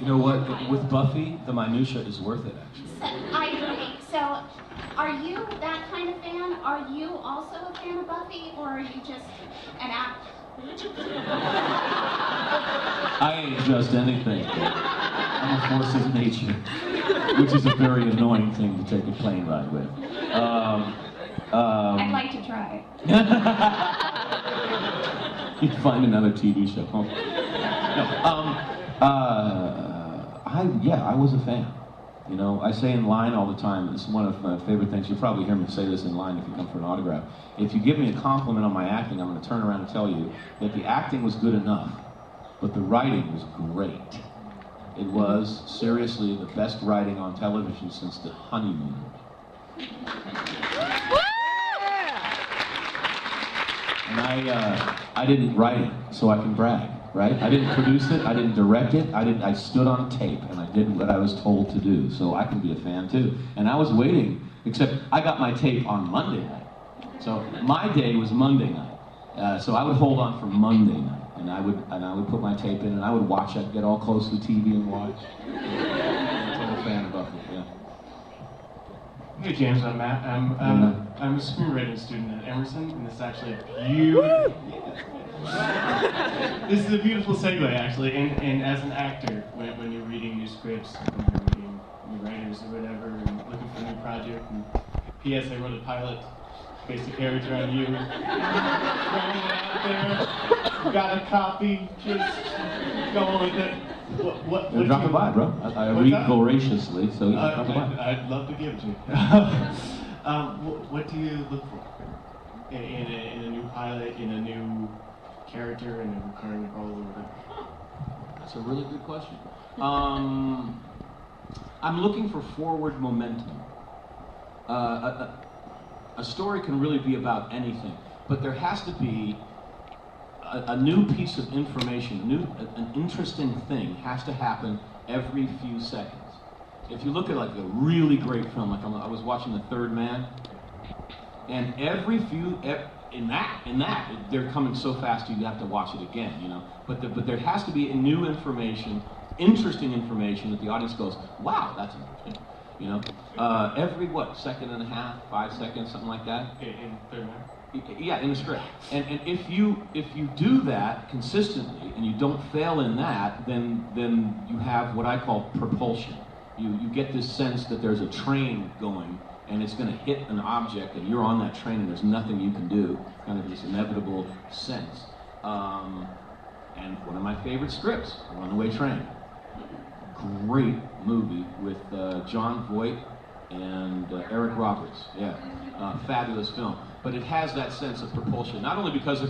You know what? With Buffy, the minutia is worth it, actually. I agree. So, are you that kind of fan? Are you also a fan of Buffy, or are you just an actor? I ain't just anything. I'm a force of nature, which is a very annoying thing to take a plane ride with. I'd like to try. You'd find another TV show. Huh? No, I was a fan. You know, I say in line all the time, it's one of my favorite things. You'll probably hear me say this in line if you come for an autograph. If you give me a compliment on my acting, I'm going to turn around and tell you that the acting was good enough, but the writing was great. It was, seriously, the best writing on television since the honeymoon. And I didn't write it, so I can brag, right? I didn't produce it, I didn't direct it, I stood on tape and I did what I was told to do, so I can be a fan too. And I was waiting, except I got my tape on Monday night. So my day was Monday night. So I would hold on for Monday night, and I would put my tape in and I would watch, I'd get all close to the TV and watch. I'm a total fan of Buffy, yeah. Hey James, I'm Matt. I'm a screenwriting student at Emerson, and this is actually a beautiful. This is a beautiful segue, actually. And as an actor, when you're reading new scripts, when you're reading new writers or whatever, and looking for a new project, and P.S. I wrote a pilot, based a character on you, throwing it out there. Got a copy, just going with it. What drop it by, bro. I read voraciously, so you drop it by. I'd love to give it to you. What do you look for in a new pilot, in a new character, in a recurring role, or whatever? That's a really good question. I'm looking for forward momentum. A story can really be about anything, but there has to be a new piece of information, an interesting thing has to happen every few seconds. If you look at like a really great film, like I was watching The Third Man, and in that they're coming so fast you have to watch it again, you know. But there has to be a new information, interesting information that the audience goes, wow, that's interesting, you know. Every second and a half, 5 seconds, something like that. In Third Man. Yeah, in the script. And if you do that consistently and you don't fail in that, then you have what I call propulsion. You get this sense that there's a train going and it's going to hit an object and you're on that train and there's nothing you can do. Kind of this inevitable sense. And one of my favorite scripts, Runaway Train. Great movie with Jon Voight and Eric Roberts. Yeah, fabulous film. But it has that sense of propulsion, not only because they're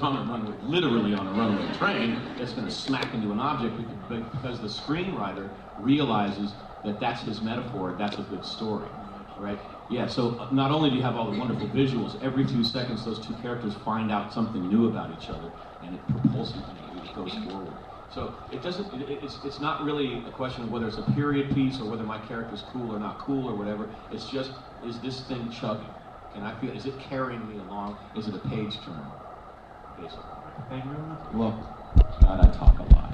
literally on a runaway train that's going to smack into an object, but because the screenwriter realizes that that's his metaphor, that's a good story, right? Yeah, so not only do you have all the wonderful visuals, every few seconds those two characters find out something new about each other, and it propulses them, it goes forward. So it's not really a question of whether it's a period piece or whether my character's cool or not cool or whatever. It's just, is this thing chugging? Can I feel, is it carrying me along? Is it a page turn? Basically. Thank you very much. Well, God, I talk a lot.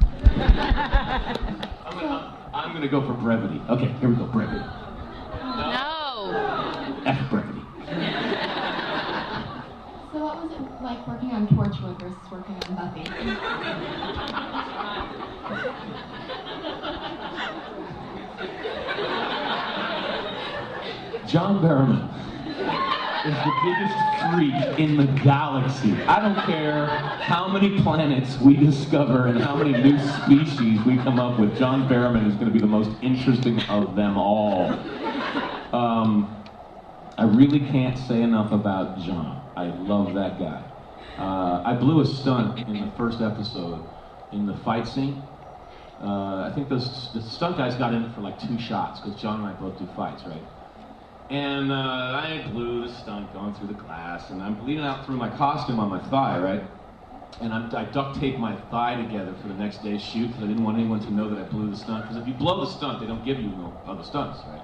I'm going to go for brevity. Okay, here we go, brevity. No. F brevity. So what was it like working on Torchwood versus working on Buffy? John Barrowman is the biggest freak in the galaxy. I don't care how many planets we discover and how many new species we come up with. John Barrowman is going to be the most interesting of them all. I really can't say enough about John. I love that guy. I blew a stunt in the first episode in the fight scene. I think the stunt guys got in it for like 2 shots because John and I both do fights, right? And I blew the stunt going through the glass, and I'm bleeding out through my costume on my thigh, right? And I duct taped my thigh together for the next day's shoot because I didn't want anyone to know that I blew the stunt. Because if you blow the stunt, they don't give you no other stunts, right?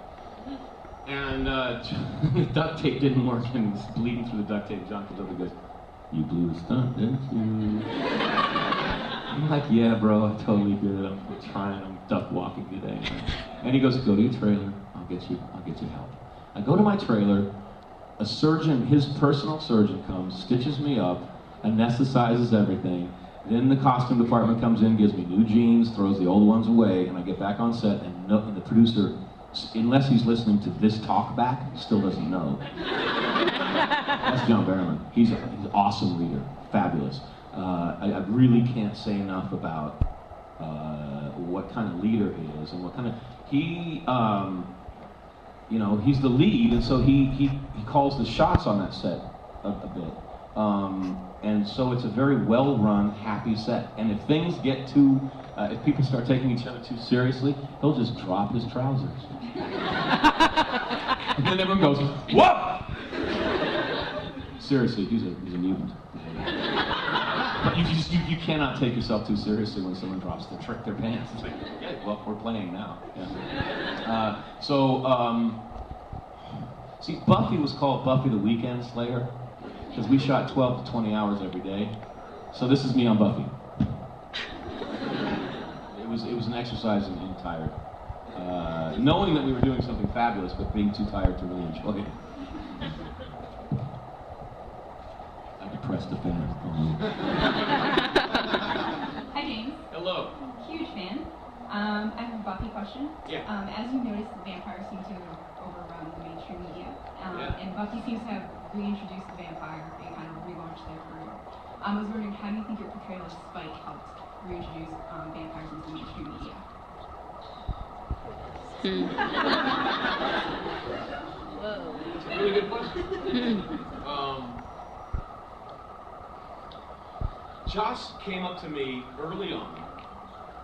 And the duct tape didn't work, and it's bleeding through the duct tape. John comes over and goes, "You blew the stunt, didn't you?" I'm like, yeah, bro, I totally get it. I'm duck walking today. And he goes, go to your trailer. I'll get you help. I go to my trailer. A surgeon, his personal surgeon, comes, stitches me up, anesthetizes everything. Then the costume department comes in, gives me new jeans, throws the old ones away, and I get back on set, and the producer, unless he's listening to this talk back, still doesn't know. That's John Barrowman. He's an awesome leader, fabulous. I really can't say enough about what kind of leader he is, and what kind of he's the lead, and so he calls the shots on that set a bit. And so it's a very well-run, happy set. And if things get if people start taking each other too seriously, he'll just drop his trousers. And then everyone goes, whoa! Seriously, he's a mutant. But you cannot take yourself too seriously when someone drops their pants. It's like, okay, well, we're playing now. Yeah. See, Buffy was called Buffy the Weekend Slayer because we shot 12 to 20 hours every day. So this is me on Buffy. It was an exercise in being tired. Knowing that we were doing something fabulous, but being too tired to really enjoy it. I depressed the fan. Hi, James. Hello. Huge fan. I have a Buffy question. Yeah. As you noticed, the vampires seem to overrun the mainstream media. Yeah. And Buffy seems to have reintroduced the vampire and kind of relaunched their career. I was wondering, how do you think your portrayal of Spike helped reintroduce vampires into the mainstream media? Whoa. That's a really good question. Josh came up to me early on,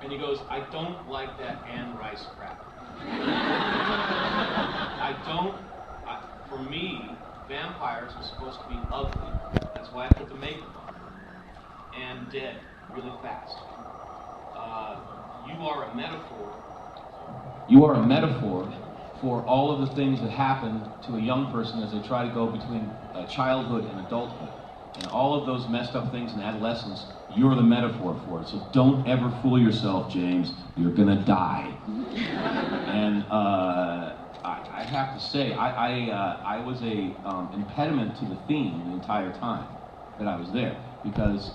and he goes, I don't like that Anne Rice crap. For me, vampires are supposed to be ugly. That's why I put the makeup on. And dead, really fast. You are a metaphor. You are a metaphor for all of the things that happen to a young person as they try to go between childhood and adulthood. And all of those messed up things in adolescence, you're the metaphor for it. So don't ever fool yourself, James. You're gonna die. And I have to say, I was a impediment to the theme the entire time that I was there, because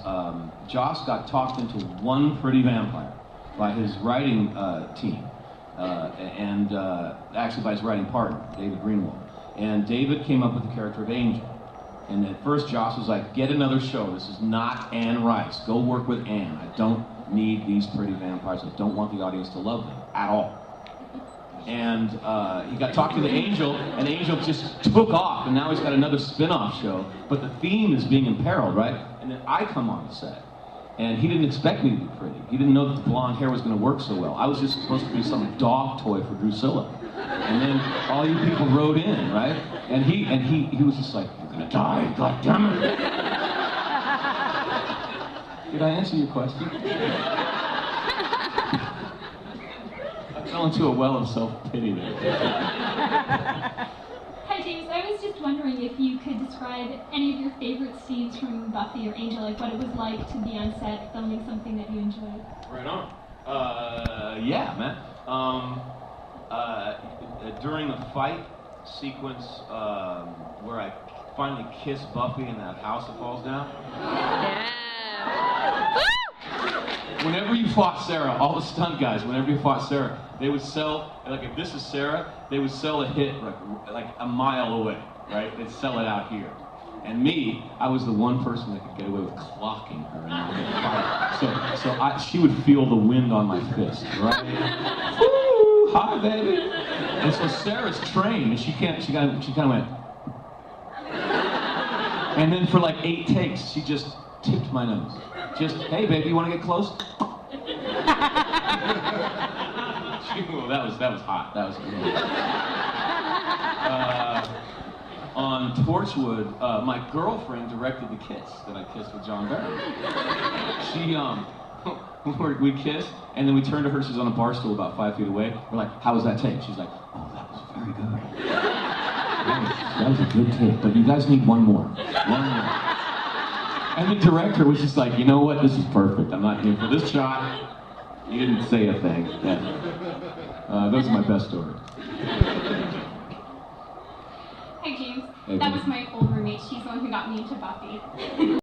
Joss got talked into one pretty vampire by his writing team, and actually by his writing partner, David Greenwald. And David came up with the character of Angel. And at first Joss was like, get another show. This is not Anne Rice. Go work with Anne. I don't need these pretty vampires. I don't want the audience to love them at all. And he got talked to the Angel, and Angel just took off, and now he's got another spin-off show. But the theme is being imperiled, right? And then I come on the set, and he didn't expect me to be pretty. He didn't know that the blonde hair was going to work so well. I was just supposed to be some dog toy for Drusilla. And then all you people wrote in, right? And he was just like, you're gonna die, God damn it. Did I answer your question? I fell into a well of self-pity there. Hi James, I was just wondering if you could describe any of your favorite scenes from Buffy or Angel, like what it was like to be on set filming something that you enjoyed. Right on. Yeah, man. During the fight sequence where I finally kiss Buffy in that house that falls down. Yeah. Whenever you fought Sarah, all the stunt guys, whenever you fought Sarah, they would sell, like if this is Sarah, they would sell a hit like a mile away, right? They'd sell it out here. And me, I was the one person that could get away with clocking her in the fight. So she would feel the wind on my fist, right? Woo! Hi, baby. And so Sarah's trained, and she kind of went. And then for like 8 takes, she just tipped my nose. Just, hey, baby, you want to get close? Well, that was hot. That was good. On Torchwood, my girlfriend directed the kiss that I kissed with John Barry. We kissed, and then we turned to her. She's on a bar stool about 5 feet away. We're like, how was that take? She's like, oh, that was very good. That was a good take, but you guys need one more. One more. And the director was just like, you know what, this is perfect. I'm not here for this shot. You didn't say a thing. Yeah. Those are my best stories. Hi, James. Hey, That Vinny. was my old roommate. She's the one who got me into Buffy.